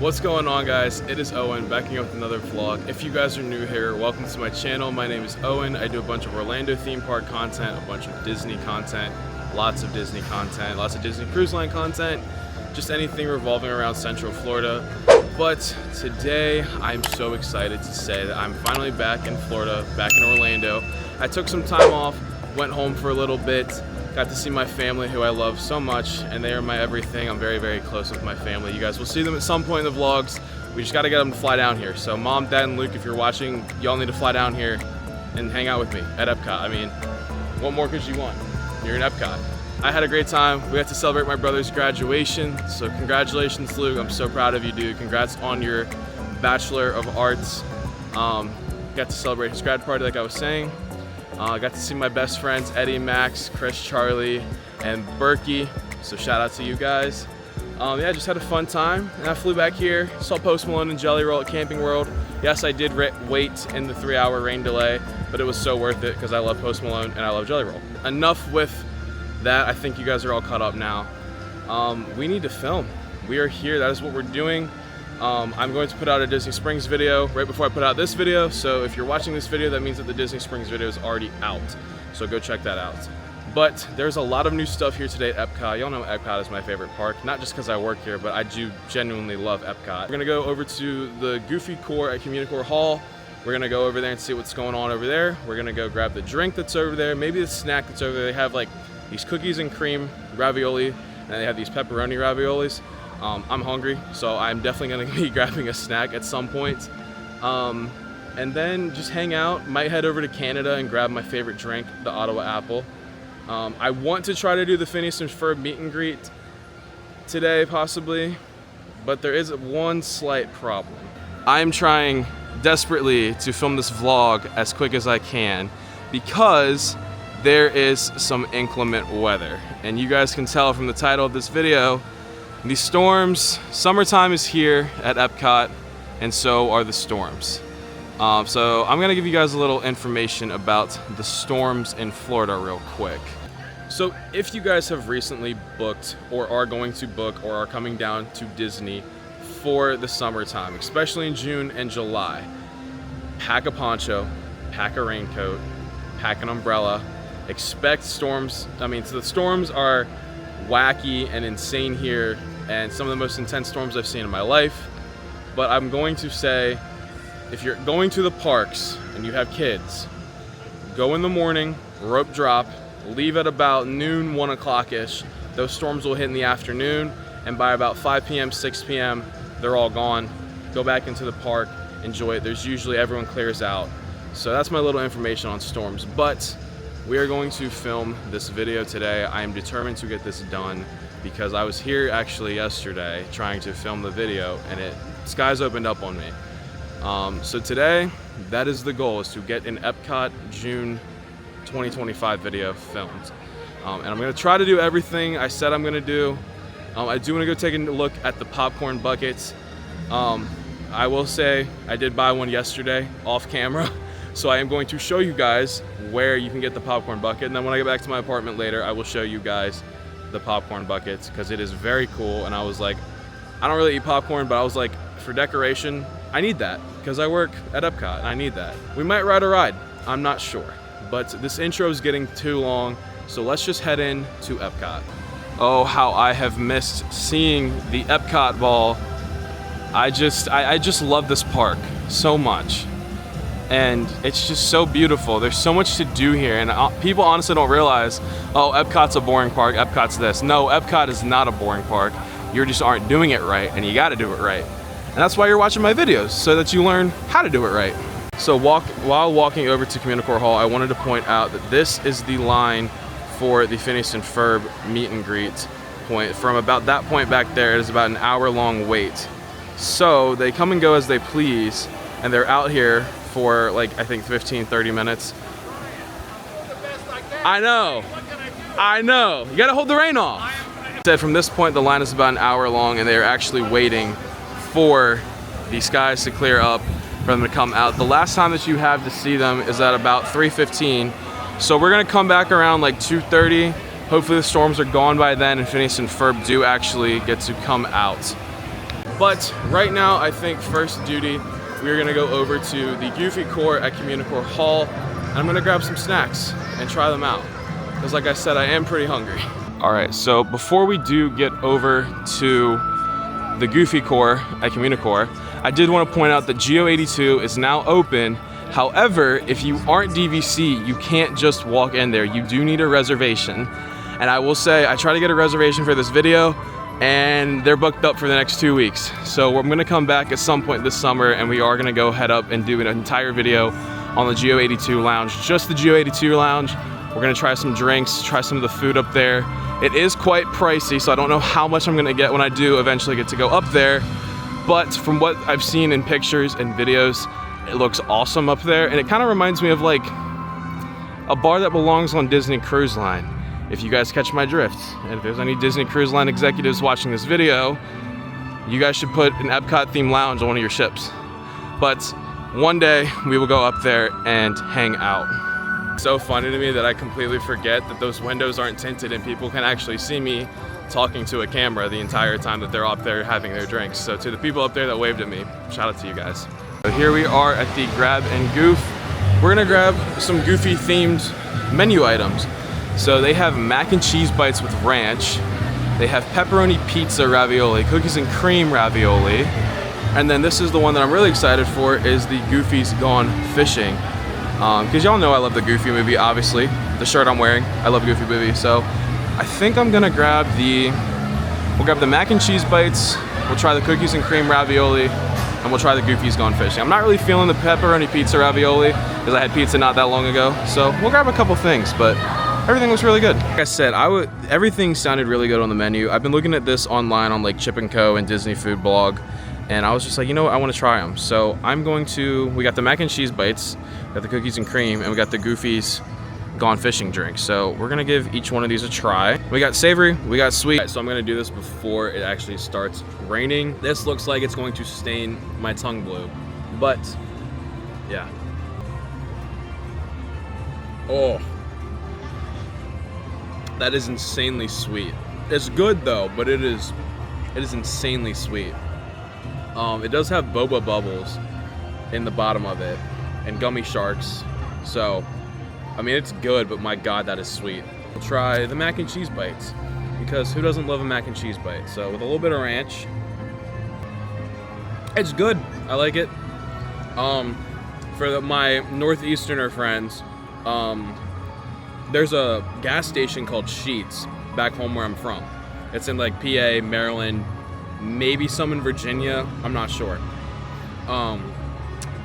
What's going on, guys? It is Owen, backing up with another vlog. If you guys are new here, welcome to my channel. My name is Owen. I do a bunch of Orlando theme park content, a bunch of Disney content, lots of Disney content, lots of Disney Cruise Line content, just anything revolving around Central Florida. But today, I'm so excited to say that I'm finally back in Florida, back in Orlando. I took some time off, went home for a little bit, got to see my family, who I love so much, and they are my everything. I'm very, very close with my family. You guys will see them at some point in the vlogs. We just gotta get them to fly down here. So Mom, Dad, and Luke, if you're watching, y'all need to fly down here and hang out with me at Epcot. I mean, what more could you want? You're in Epcot. I had a great time. We got to celebrate my brother's graduation. So congratulations, Luke. I'm so proud of you, dude. Congrats on your Bachelor of Arts. Got to celebrate his grad party, like I was saying. I got to see my best friends, Eddie, Max, Chris, Charlie, and Berkey. So shout out to you guys. Yeah, just had a fun time. And I flew back here, saw Post Malone and Jelly Roll at Camping World. Yes, I did wait in the 3-hour rain delay, but it was so worth it because I love Post Malone and I love Jelly Roll. Enough with that. I think you guys are all caught up now. We need to film. We are here. That is what we're doing. I'm going to put out a Disney Springs video right before I put out this video. So if you're watching this video, that means that the Disney Springs video is already out. So go check that out. But there's a lot of new stuff here today at Epcot. Y'all know Epcot is my favorite park, not just because I work here, but I do genuinely love Epcot. We're gonna go over to the Goofy Core at Comunicore Hall. We're gonna go over there and see what's going on over there. We're gonna go grab the drink that's over there, maybe the snack that's over there. They have like these cookies and cream ravioli, and they have these pepperoni raviolis. I'm hungry, so I'm definitely gonna be grabbing a snack at some point. And then just hang out, might head over to Canada and grab my favorite drink, the Ottawa apple. I want to try to do the Phineas and Ferb meet and greet today, possibly, but there is one slight problem. I'm trying desperately to film this vlog as quick as I can because there is some inclement weather. And you guys can tell from the title of this video, the storms, summertime is here at Epcot, and so are the storms. So I'm gonna give you guys a little information about the storms in Florida real quick. So if you guys have recently booked or are going to book or are coming down to Disney for the summertime, especially in June and July, pack a poncho, pack a raincoat, pack an umbrella, expect storms. I mean, so the storms are wacky and insane here, and some of the most intense storms I've seen in my life. But I'm going to say, if you're going to the parks and you have kids, go in the morning, rope drop, leave at about noon, 1 o'clock-ish. Those storms will hit in the afternoon, and by about 5 p.m., 6 p.m., they're all gone. Go back into the park, enjoy it. There's usually, everyone clears out. So that's my little information on storms. But we are going to film this video today. I am determined to get this done because I was here actually yesterday trying to film the video, and skies opened up on me. So today, that is the goal, is to get an Epcot June 2025 video filmed. And I'm gonna try to do everything I said I'm gonna do. I do wanna go take a look at the popcorn buckets. I will say I did buy one yesterday off camera. So I am going to show you guys where you can get the popcorn bucket. And then when I get back to my apartment later, I will show you guys the popcorn buckets because it is very cool. And I was like, I don't really eat popcorn, but I was like, for decoration, I need that because I work at Epcot and I need that. We might ride a ride, I'm not sure. But this intro is getting too long, so let's just head in to Epcot. Oh, how I have missed seeing the Epcot ball. I just love this park so much. And it's just so beautiful. There's so much to do here, and people honestly don't realize, oh, Epcot's a boring park, Epcot's this. No, Epcot is not a boring park. You just aren't doing it right, and you gotta do it right. And that's why you're watching my videos, so that you learn how to do it right. So while walking over to Comunicore Hall, I wanted to point out that this is the line for the Phineas and Ferb meet and greet point. From about that point back there, it is about an hour-long wait. So they come and go as they please, and they're out here for like, I think 15, 30 minutes. I know, you gotta hold the rain off. Said from this point, the line is about an hour long, and they are actually waiting for the skies to clear up for them to come out. The last time that you have to see them is at about 3:15. So we're gonna come back around like 2:30. Hopefully the storms are gone by then and Phineas and Ferb do actually get to come out. But right now, I think first duty, we're gonna go over to the Goofy Core at Comunicore Hall. And I'm gonna grab some snacks and try them out. Because like I said, I am pretty hungry. All right, so before we do get over to the Goofy Core at Comunicore, I did want to point out that Geo 82 is now open. However, if you aren't DVC, you can't just walk in there. You do need a reservation. And I will say, I tried to get a reservation for this video, and they're booked up for the next 2 weeks. So I'm gonna come back at some point this summer, and we are gonna go head up and do an entire video on the Geo 82 lounge, just the Geo 82 lounge. We're gonna try some drinks, try some of the food up there. It is quite pricey, so I don't know how much I'm gonna get when I do eventually get to go up there. But from what I've seen in pictures and videos, it looks awesome up there, and it kind of reminds me of like a bar that belongs on Disney Cruise Line, if you guys catch my drift. And if there's any Disney Cruise Line executives watching this video, you guys should put an Epcot themed lounge on one of your ships. But one day we will go up there and hang out. So funny to me that I completely forget that those windows aren't tinted and people can actually see me talking to a camera the entire time that they're up there having their drinks. So to the people up there that waved at me, shout out to you guys. So here we are at the Grab and Goof. We're gonna grab some Goofy themed menu items. So they have mac and cheese bites with ranch. They have pepperoni pizza ravioli, cookies and cream ravioli. And then this is the one that I'm really excited for, is the Goofy's Gone Fishing. Because y'all know I love the Goofy movie, obviously. The shirt I'm wearing, I love Goofy movie. So I think I'm gonna grab we'll grab the mac and cheese bites, we'll try the cookies and cream ravioli, and we'll try the Goofy's Gone Fishing. I'm not really feeling the pepperoni pizza ravioli, because I had pizza not that long ago. So we'll grab a couple things, but everything looks really good. Like I said, everything sounded really good on the menu. I've been looking at this online on like Chip & Co. and Disney Food Blog, and I was just like, you know what, I want to try them. So we got the mac and cheese bites, we got the cookies and cream, and we got the Goofy's Gone Fishing drink. So we're gonna give each one of these a try. We got savory, we got sweet. So I'm gonna do this before it actually starts raining. This looks like it's going to stain my tongue blue, but yeah. Oh, that is insanely sweet. It's good though, but it is insanely sweet. It does have boba bubbles in the bottom of it and gummy sharks. So, I mean, it's good, but my God, that is sweet. We'll try the mac and cheese bites, because who doesn't love a mac and cheese bite? So with a little bit of ranch, it's good. I like it. For my Northeasterner friends, there's a gas station called Sheetz back home where I'm from. It's in like PA, Maryland, maybe some in Virginia, I'm not sure.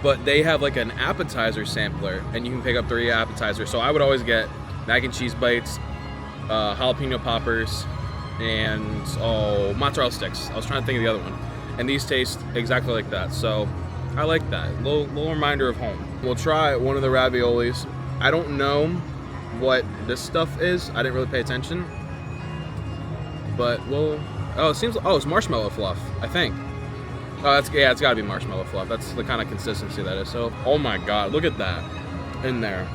But they have like an appetizer sampler, and you can pick up 3 appetizers. So I would always get mac and cheese bites, jalapeno poppers, and mozzarella sticks. I was trying to think of the other one. And these taste exactly like that. So I like that. Little reminder of home. We'll try one of the raviolis. I don't know what this stuff is. I didn't really pay attention. But it's marshmallow fluff, I think. Oh, it's gotta be marshmallow fluff. That's the kind of consistency that is. So, oh my God, look at that in there.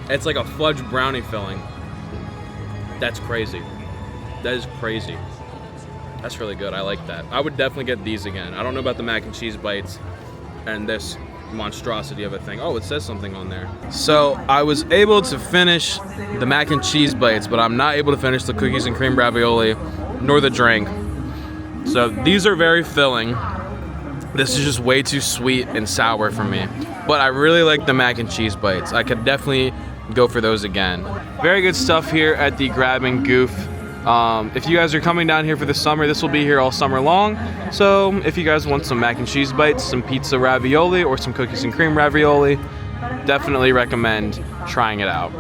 It's like a fudge brownie filling. That's crazy. That is crazy. That's really good. I like that. I would definitely get these again. I don't know about the mac and cheese bites and this monstrosity of a thing. Oh, it says something on there. So I was able to finish the mac and cheese bites, but I'm not able to finish the cookies and cream ravioli nor the drink. So these are very filling. This is just way too sweet and sour for me. But I really like the mac and cheese bites. I could definitely go for those again. Very good stuff here at the Grab and Goof. If you guys are coming down here for the summer, this will be here all summer long. So if you guys want some mac and cheese bites, some pizza ravioli, or some cookies and cream ravioli, definitely recommend trying it out.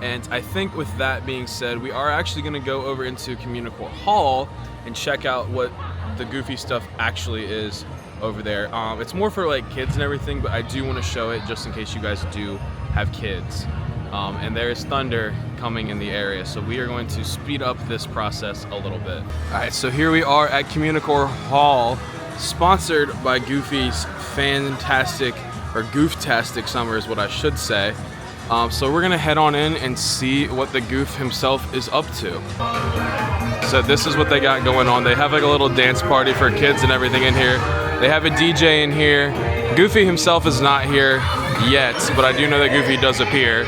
And I think with that being said, we are actually gonna go over into Comunicore Hall and check out what the Goofy stuff actually is over there. It's more for like kids and everything, but I do want to show it just in case you guys do have kids. And there is thunder coming in the area, so we are going to speed up this process a little bit. All right, so here we are at Comunicore Hall, sponsored by Goofy's fantastic, or Gooftastic summer is what I should say. So we're gonna head on in and see what the Goof himself is up to. So this is what they got going on. They have like a little dance party for kids and everything in here. They have a DJ in here. Goofy himself is not here yet, but I do know that Goofy does appear.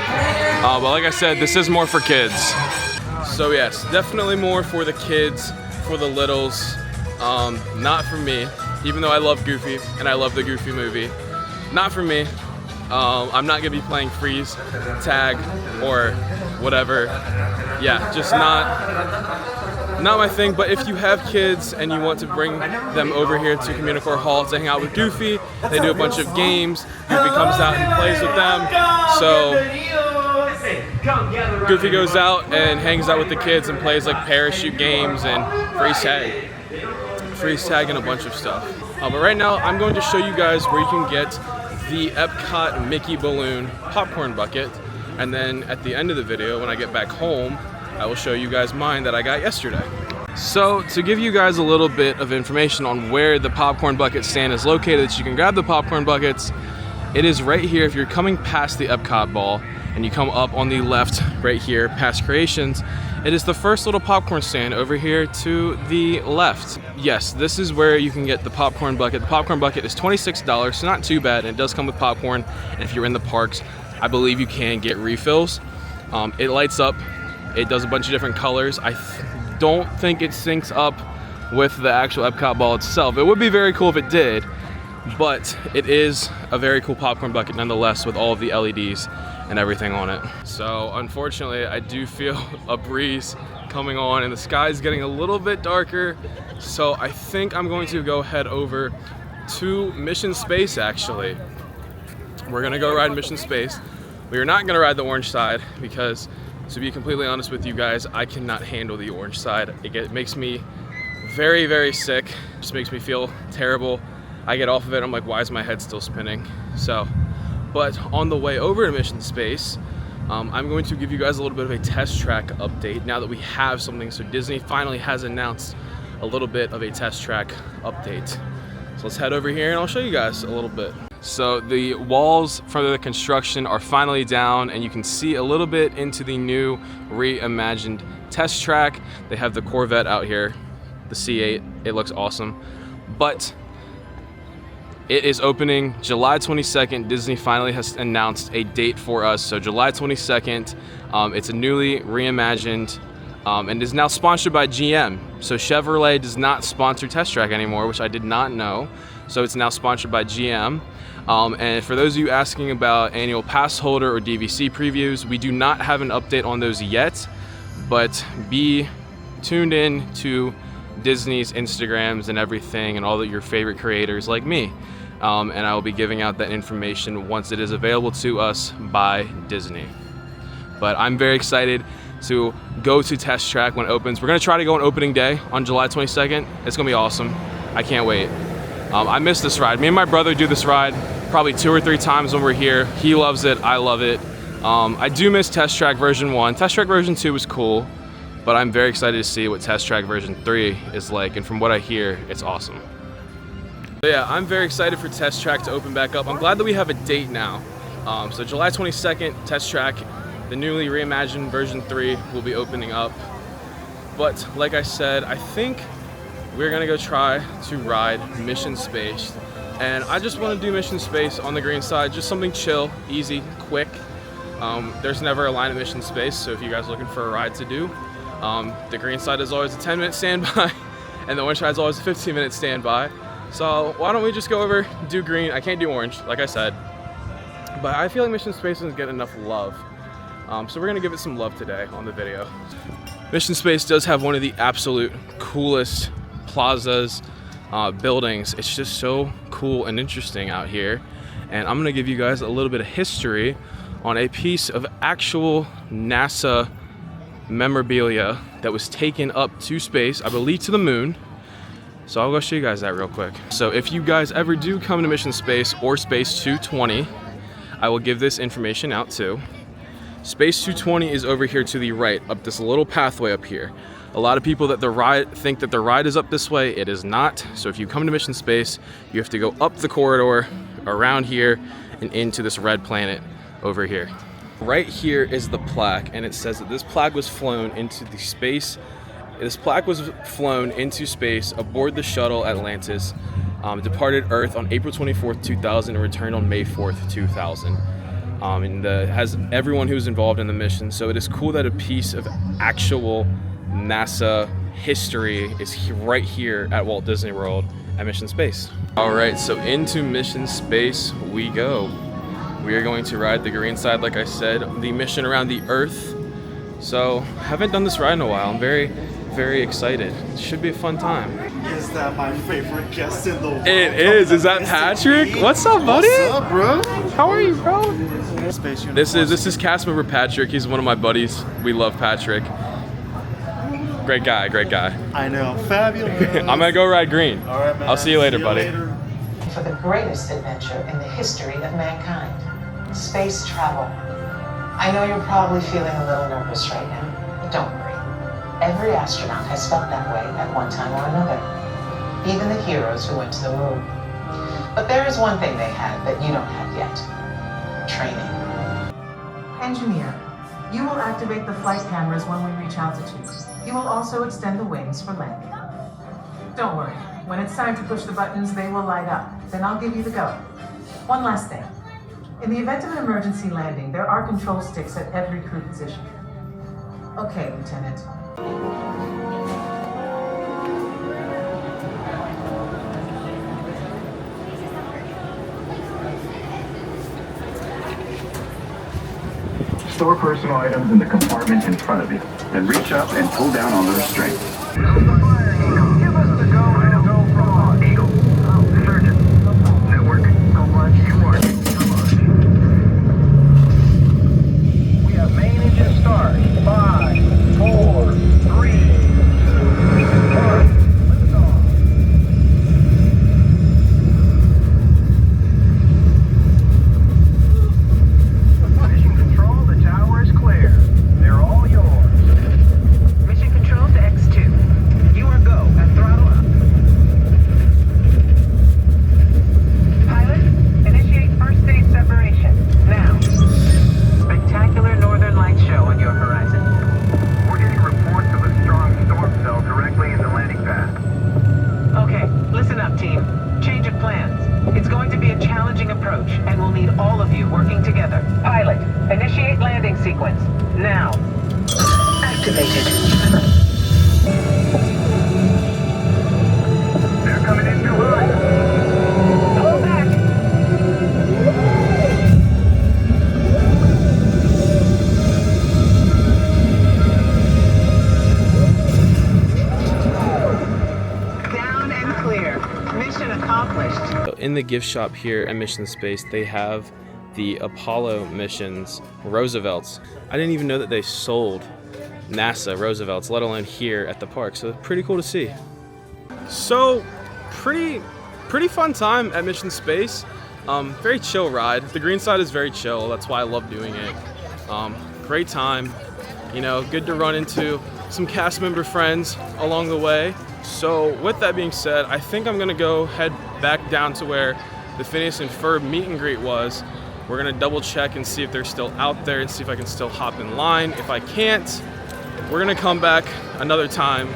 But like I said, this is more for kids. So yes, definitely more for the kids, for the littles, not for me, even though I love Goofy and I love the Goofy movie. Not for me. I'm not gonna be playing freeze, tag, or whatever. Yeah, just not my thing. But if you have kids and you want to bring them over here to Comunicore Hall to hang out with Goofy, they do a bunch of games. Goofy comes out and plays with them. So Goofy goes out and hangs out with the kids and plays like parachute games and freeze tag and a bunch of stuff. But right now I'm going to show you guys where you can get the Epcot Mickey balloon popcorn bucket, and then at the end of the video when I get back home I will show you guys mine that I got yesterday. So to give you guys a little bit of information on where the popcorn bucket stand is located, so you can grab the popcorn buckets, it is right here. If you're coming past the Epcot ball and you come up on the left right here past Creations, it is the first little popcorn stand over here to the left. Yes, this is where you can get the popcorn bucket. The popcorn bucket is $26, so not too bad, and it does come with popcorn. And if you're in the parks, I believe you can get refills. It lights up, it does a bunch of different colors. I don't think it syncs up with the actual Epcot ball itself. It would be very cool if it did, but it is a very cool popcorn bucket nonetheless with all of the LEDs and everything on it. So unfortunately I do feel a breeze coming on and the sky's getting a little bit darker, so I think I'm going to go head over to Mission Space. Actually, we're gonna go ride Mission Space. We are not gonna ride the orange side because, to be completely honest with you guys, I cannot handle the orange side. It makes me very, very sick. It just makes me feel terrible. I get off of it, I'm like, why is my head still spinning? So, but on the way over to Mission Space, I'm going to give you guys a little bit of a test track update now that we have something. So Disney finally has announced a little bit of a test track update. So let's head over here and I'll show you guys a little bit. So the walls for the construction are finally down and you can see a little bit into the new reimagined test track. They have the Corvette out here, the C8, it looks awesome. But it is opening July 22nd. Disney finally has announced a date for us. So July 22nd, it's a newly reimagined and is now sponsored by GM. So Chevrolet does not sponsor Test Track anymore, which I did not know. So it's now sponsored by GM. And for those of you asking about annual pass holder or DVC previews, we do not have an update on those yet, but be tuned in to Disney's Instagrams and everything and all of your favorite creators like me. And I will be giving out that information once it is available to us by Disney. But I'm very excited to go to Test Track when it opens. We're gonna try to go on opening day on July 22nd. It's gonna be awesome. I can't wait. I miss this ride. Me and my brother do this ride probably 2 or 3 times when we're here. He loves it, I love it. I do miss Test Track version 1. Test Track version 2 was cool, but I'm very excited to see what Test Track version 3 is like, and from what I hear, it's awesome. So yeah, I'm very excited for Test Track to open back up. I'm glad that we have a date now. So July 22nd, Test Track, the newly reimagined version 3 will be opening up. But like I said, I think we're gonna go try to ride Mission Space. And I just wanna do Mission Space on the green side, just something chill, easy, quick. There's never a line at Mission Space, so if you guys are looking for a ride to do, the green side is always a 10-minute standby, and the orange side is always a 15-minute standby. So why don't we just go over, do green. I can't do orange, like I said, but I feel like Mission Space doesn't get enough love. So we're gonna give it some love today on the video. Mission Space does have one of the absolute coolest plazas, buildings. It's just so cool and interesting out here. And I'm gonna give you guys a little bit of history on a piece of actual NASA memorabilia that was taken up to space, I believe to the moon. So I'll go show you guys that real quick. So if you guys ever do come to Mission Space or Space 220, I will give this information out too. Space 220 is over here to the right, up this little pathway up here. A lot of people think that the ride is up this way. It is not. So if you come to Mission Space, you have to go up the corridor, around here, and into this red planet over here. Right here is the plaque, and it says that this plaque was flown into space aboard the shuttle Atlantis, departed Earth on April 24th, 2000, and returned on May 4th, 2000. And has everyone who was involved in the mission. So it is cool that a piece of actual NASA history is right here at Walt Disney World at Mission Space. All right, so into Mission Space we go. We are going to ride the green side, like I said, the mission around the Earth. So haven't done this ride in a while. I'm very, very excited. It should be a fun time. Is that my favorite guest in the world? It is. Is that Patrick? What's up, buddy? What's up, bro? How are you, bro? Space This is cast member Patrick. He's one of my buddies. We love Patrick. Great guy, great guy. I know, fabulous. I'm gonna go ride green. All right, man. I'll see you later, buddy. For the greatest adventure in the history of mankind, space travel. I know you're probably feeling a little nervous right now, but don't worry. Every astronaut has felt that way at one time or another, even the heroes who went to the moon. But there is one thing they have that you don't have yet: training. Engineer, you will activate the flight cameras when we reach altitude. You will also extend the wings for landing. Don't worry, when it's time to push the buttons, they will light up. Then I'll give you the go. One last thing. In the event of an emergency landing, there are control sticks at every crew position. Okay, Lieutenant. Store personal items in the compartment in front of you, then reach up and pull down on the restraint. Give us the go and a go from on. Eagle. Surgeon. Network. Go launch. You are. We have main engine start. 5, 4, 3, 2, 1. Lift off. Mission control, the tower is clear. They're all yours. Mission control to X2. You are go and throttle up. Pilot, initiate first stage separation. Now. Spectacular northern light show on your horizon. We're getting reports of a strong storm cell directly in the landing pad. Okay, listen up, team. Change of plans. It's going to be a challenging approach, and we'll need all of you working together. Pilot, initiate landing sequence. Now. Activated. They're coming in too high. Hold back. Down and clear. Mission accomplished. In the gift shop here at Mission Space, they have the Apollo missions Roosevelts. I didn't even know that they sold NASA Roosevelts, let alone here at the park. So pretty cool to see. So pretty fun time at Mission Space. Very chill ride. The green side is very chill. That's why I love doing it. Great time. You know, good to run into some cast member friends along the way. So with that being said, I think I'm gonna go head back down to where the Phineas and Ferb meet and greet was. We're gonna double check and see if they're still out there and see if I can still hop in line. If I can't, we're gonna come back another time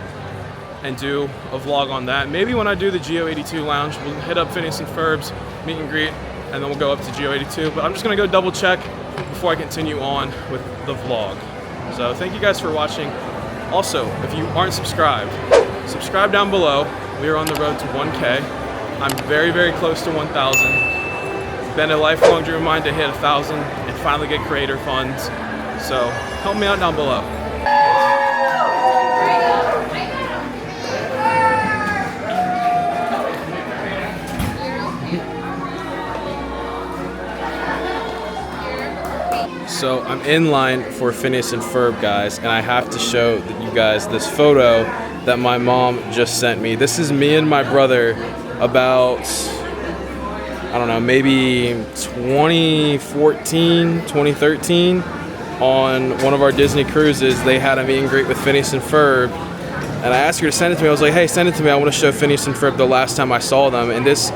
and do a vlog on that. Maybe when I do the GO82 lounge, we'll hit up Phineas and Ferb's meet and greet, and then we'll go up to GO82. But I'm just gonna go double check before I continue on with the vlog. So thank you guys for watching. Also, if you aren't subscribed, subscribe down below. We are on the road to 1K. I'm very, very close to 1,000. It's been a lifelong dream of mine to hit 1,000 and finally get creator funds. So help me out down below. So I'm in line for Phineas and Ferb, guys, and I have to show you guys this photo that my mom just sent me. This is me and my brother about, I don't know, maybe 2014, 2013 on one of our Disney cruises. They had a meet and greet with Phineas and Ferb, and I asked her to send it to me. I was like, hey, send it to me. I want to show Phineas and Ferb the last time I saw them. And this,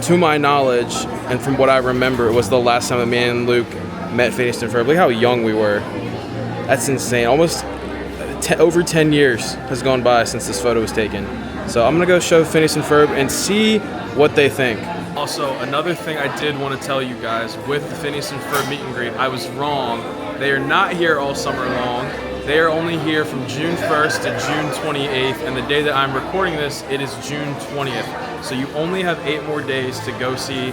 to my knowledge, and from what I remember, it was the last time that me and Luke met Phineas and Ferb. Look how young we were. That's insane. Almost over 10 years has gone by since this photo was taken. So I'm gonna go show Phineas and Ferb and see what they think. Also, another thing I did want to tell you guys with the Phineas and Ferb meet and greet, I was wrong. They are not here all summer long. They are only here from June 1st to June 28th, and the day that I'm recording this, it is June 20th. So you only have 8 more days to go see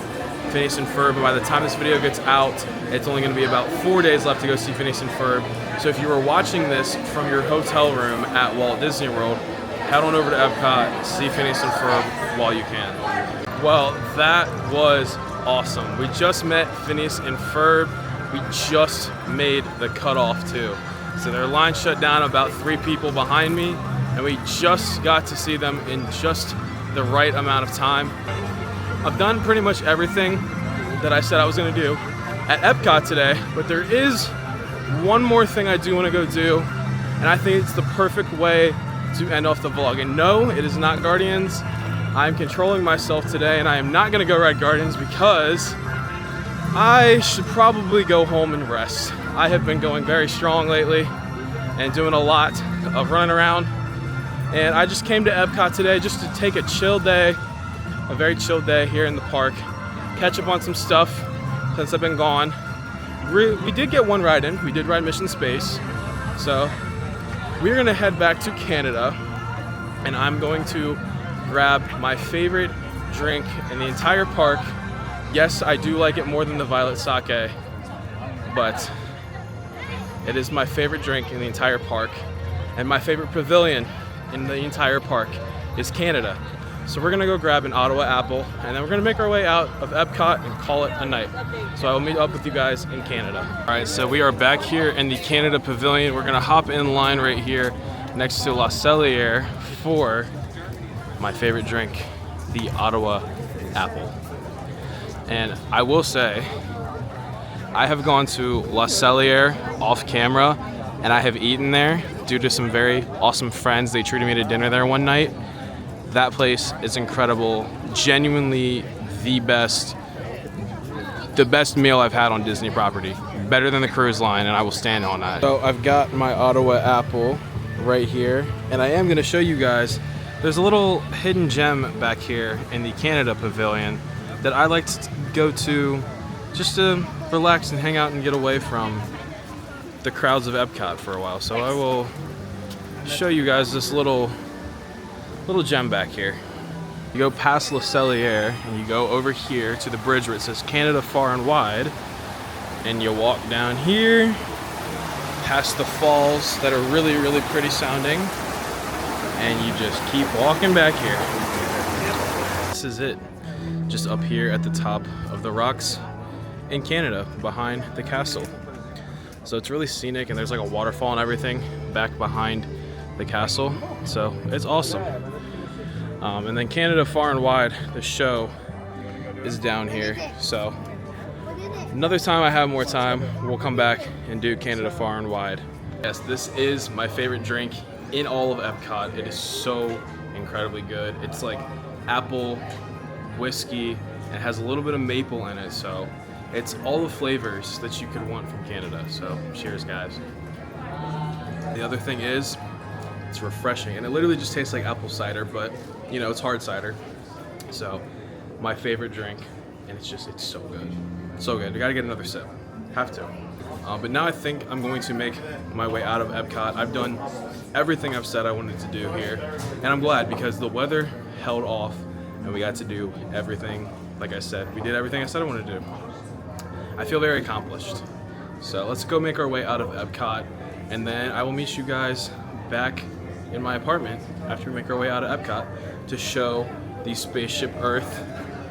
Phineas and Ferb, and by the time this video gets out, it's only going to be about 4 days left to go see Phineas and Ferb. So if you were watching this from your hotel room at Walt Disney World, head on over to Epcot, see Phineas and Ferb while you can. Well, that was awesome. We just met Phineas and Ferb. We just made the cutoff too. So their line shut down, about 3 people behind me, and we just got to see them in just the right amount of time. I've done pretty much everything that I said I was gonna do at Epcot today, but there is one more thing I do wanna go do, and I think it's the perfect way to end off the vlog. And no, it is not Guardians. I'm controlling myself today, and I am not gonna go ride Guardians because I should probably go home and rest. I have been going very strong lately and doing a lot of running around. And I just came to Epcot today just to take a chill day, a very chill day here in the park, catch up on some stuff since I've been gone. We did get one ride in. We did ride Mission Space. So we're gonna head back to Canada, and I'm going to grab my favorite drink in the entire park. Yes, I do like it more than the violet sake, but it is my favorite drink in the entire park, and my favorite pavilion in the entire park is Canada. So we're gonna go grab an Ottawa apple, and then we're gonna make our way out of Epcot and call it a night. So I will meet up with you guys in Canada. All right, so we are back here in the Canada Pavilion. We're gonna hop in line right here next to La Cellier for my favorite drink, the Ottawa apple. And I will say, I have gone to La Cellier off camera, and I have eaten there due to some very awesome friends. They treated me to dinner there one night. That place is incredible. Genuinely the best meal I've had on Disney property. Better than the cruise line, and I will stand on that. So I've got my Ottawa apple right here, and I am gonna show you guys, there's a little hidden gem back here in the Canada Pavilion that I like to go to just to relax and hang out and get away from the crowds of Epcot for a while. So I will show you guys this little gem back here. You go past La Cellier and you go over here to the bridge where it says Canada Far and Wide, and you walk down here past the falls that are really, really pretty sounding, and you just keep walking back here. This is it, just up here at the top of the rocks in Canada behind the castle. So it's really scenic, and there's like a waterfall and everything back behind the castle, so it's awesome. And then Canada Far and Wide, the show, is down here. So another time I have more time, we'll come back and do Canada Far and Wide. Yes, this is my favorite drink in all of Epcot. It is so incredibly good. It's like apple whiskey, and it has a little bit of maple in it, so it's all the flavors that you could want from Canada. So cheers, guys. The other thing is, it's refreshing, and it literally just tastes like apple cider, but you know, it's hard cider. So my favorite drink, and it's so good. So good. I gotta get another sip. Have to. But now I think I'm going to make my way out of Epcot. I've done everything I've said I wanted to do here, and I'm glad because the weather held off and we got to do everything. Like I said, we did everything I said I wanted to do. I feel very accomplished. So let's go make our way out of Epcot, and then I will meet you guys back in my apartment after we make our way out of Epcot to show the Spaceship Earth,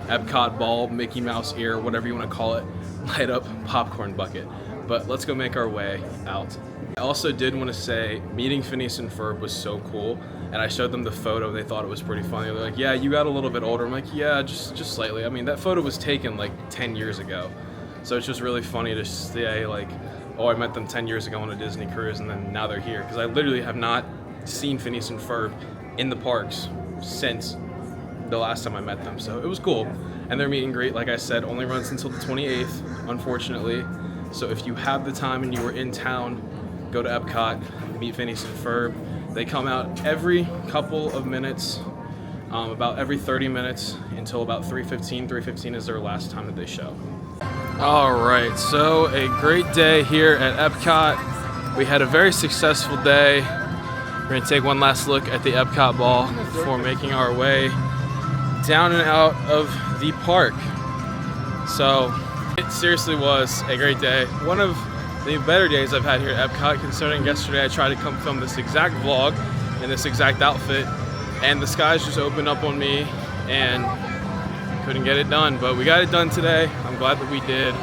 Epcot ball, Mickey Mouse ear, whatever you want to call it, light up popcorn bucket. But let's go make our way out. I also did want to say, meeting Phineas and Ferb was so cool, and I showed them the photo. They thought it was pretty funny. They're like, yeah, you got a little bit older. I'm like, yeah, just slightly. I mean, that photo was taken like 10 years ago. So it's just really funny to say like, oh, I met them 10 years ago on a Disney cruise, and then now they're here. Because I literally have not seen Phineas and Ferb in the parks since the last time I met them. So it was cool. And their meet and greet, like I said, only runs until the 28th, unfortunately. So if you have the time and you are in town, go to Epcot, meet Phineas and Ferb. They come out every couple of minutes, about every 30 minutes until about 3:15. 3:15 is their last time that they show. All right, so a great day here at Epcot. We had a very successful day. We're gonna take one last look at the Epcot ball before making our way down and out of the park. So it seriously was a great day. One of the better days I've had here at Epcot, considering yesterday I tried to come film this exact vlog in this exact outfit, and the skies just opened up on me and couldn't get it done. But we got it done today. I'm glad that we did.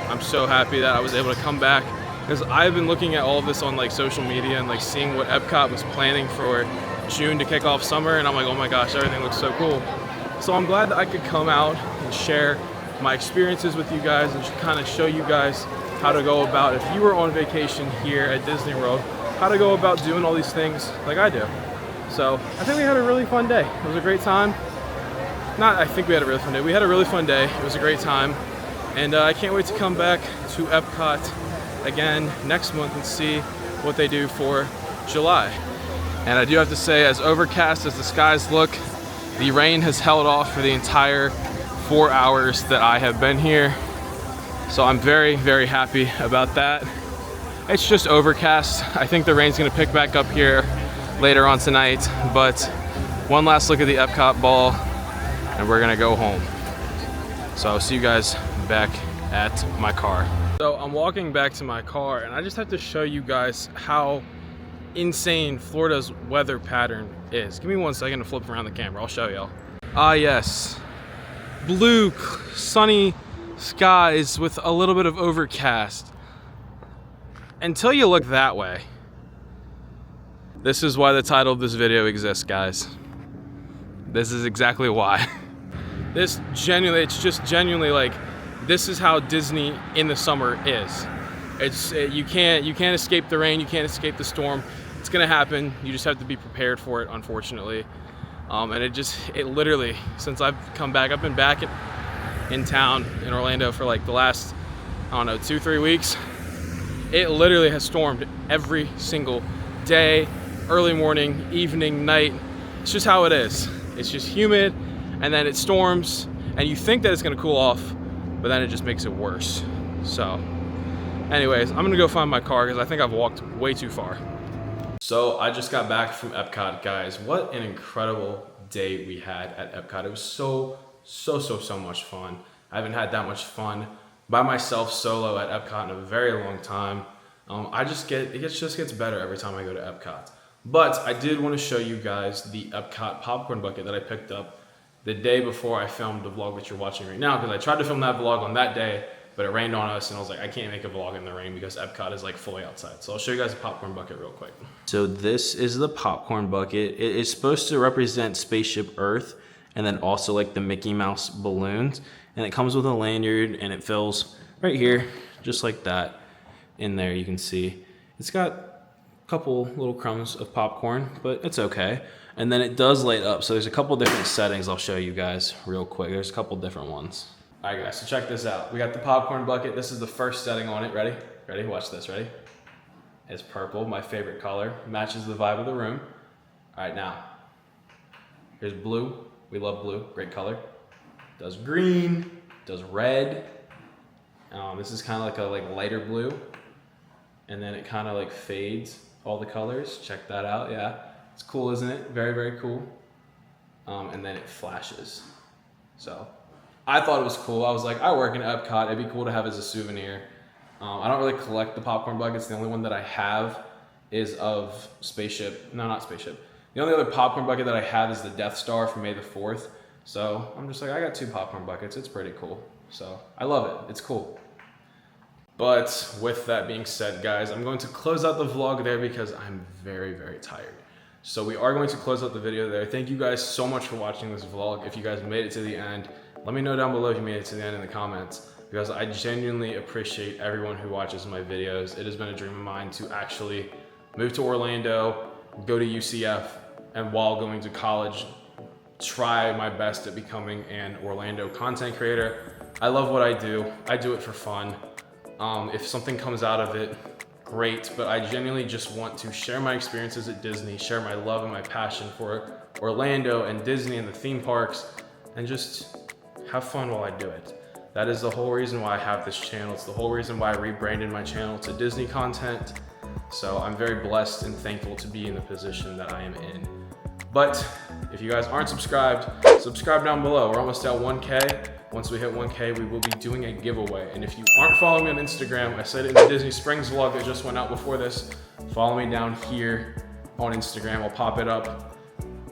I'm so happy that I was able to come back, because I've been looking at all of this on like social media and like seeing what Epcot was planning for June to kick off summer, and I'm like, oh my gosh, everything looks so cool. So I'm glad that I could come out and share my experiences with you guys and kind of show you guys how to go about, if you were on vacation here at Disney World, how to go about doing all these things like I do. So I think we had a really fun day. It was a great time. I think we had a really fun day. We had a really fun day. It was a great time. And I can't wait to come back to Epcot again next month and see what they do for July. And I do have to say, as overcast as the skies look, the rain has held off for the entire 4 hours that I have been here. So I'm very, very happy about that. It's just overcast. I think the rain's gonna pick back up here later on tonight, but one last look at the Epcot ball and we're gonna go home. So I'll see you guys back at my car. So I'm walking back to my car and I just have to show you guys how insane Florida's weather pattern is. Give me 1 second to flip around the camera, I'll show y'all. Ah yes, blue, sunny skies with a little bit of overcast. Until you look that way. This is why the title of this video exists, guys. This is exactly why. It's just genuinely like, this is how Disney in the summer is. You can't escape the rain, you can't escape the storm. It's gonna happen, you just have to be prepared for it, unfortunately. And it literally, since I've come back, I've been back in town in Orlando for like the last, I don't know, 2-3 weeks. It literally has stormed every single day, early morning, evening, night. It's just how it is. It's just humid, and then it storms, and you think that it's gonna cool off, but then it just makes it worse. So anyways, I'm gonna go find my car because I think I've walked way too far. So I just got back from Epcot, guys. What an incredible day we had at Epcot. It was so much fun. I haven't had that much fun by myself solo at Epcot in a very long time. It just gets better every time I go to Epcot. But I did want to show you guys the Epcot popcorn bucket that I picked up the day before I filmed the vlog that you're watching right now, because I tried to film that vlog on that day, but it rained on us and I was like, I can't make a vlog in the rain because Epcot is like fully outside. So I'll show you guys the popcorn bucket real quick. So this is the popcorn bucket. It is supposed to represent Spaceship Earth and then also like the Mickey Mouse balloons. And it comes with a lanyard and it fills right here, just like that. In there you can see. It's got a couple little crumbs of popcorn, but it's okay. And then it does light up. So there's a couple different settings I'll show you guys real quick. There's a couple different ones. All right guys, so check this out. We got the popcorn bucket. This is the first setting on it. Ready? Ready? Watch this, ready? It's purple, my favorite color. Matches the vibe of the room. All right, now, here's blue. We love blue, great color. Does green, does red. This is kind of like a lighter blue. And then it kind of like fades all the colors. Check that out, yeah. It's cool, isn't it? Very, very cool. And then it flashes. So I thought it was cool. I was like, I work in Epcot. It'd be cool to have as a souvenir. I don't really collect the popcorn buckets. The only one that I have is of Spaceship. No, not Spaceship. The only other popcorn bucket that I have is the Death Star from May the 4th. So I'm just like, I got 2 popcorn buckets. It's pretty cool. So I love it. It's cool. But with that being said, guys, I'm going to close out the vlog there because I'm very, very tired. So we are going to close out the video there. Thank you guys so much for watching this vlog. If you guys made it to the end, let me know down below if you made it to the end in the comments, because I genuinely appreciate everyone who watches my videos. It has been a dream of mine to actually move to Orlando, go to UCF, and while going to college, try my best at becoming an Orlando content creator. I love what I do. I do it for fun. If something comes out of it, great, but I genuinely just want to share my experiences at Disney, share my love and my passion for Orlando and Disney and the theme parks, and just have fun while I do it. That is the whole reason why I have this channel. It's the whole reason why I rebranded my channel to Disney content. So I'm very blessed and thankful to be in the position that I am in. But if you guys aren't subscribed, subscribe down below. We're almost at 1K. Once we hit 1K, we will be doing a giveaway. And if you aren't following me on Instagram, I said it in the Disney Springs vlog that just went out before this, follow me down here on Instagram. I'll pop it up.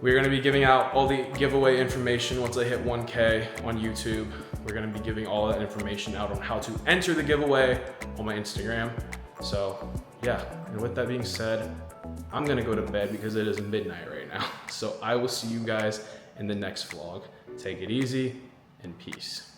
We're gonna be giving out all the giveaway information once I hit 1K on YouTube. We're gonna be giving all that information out on how to enter the giveaway on my Instagram. So yeah, and with that being said, I'm gonna go to bed because it is midnight right now. So I will see you guys in the next vlog. Take it easy and peace.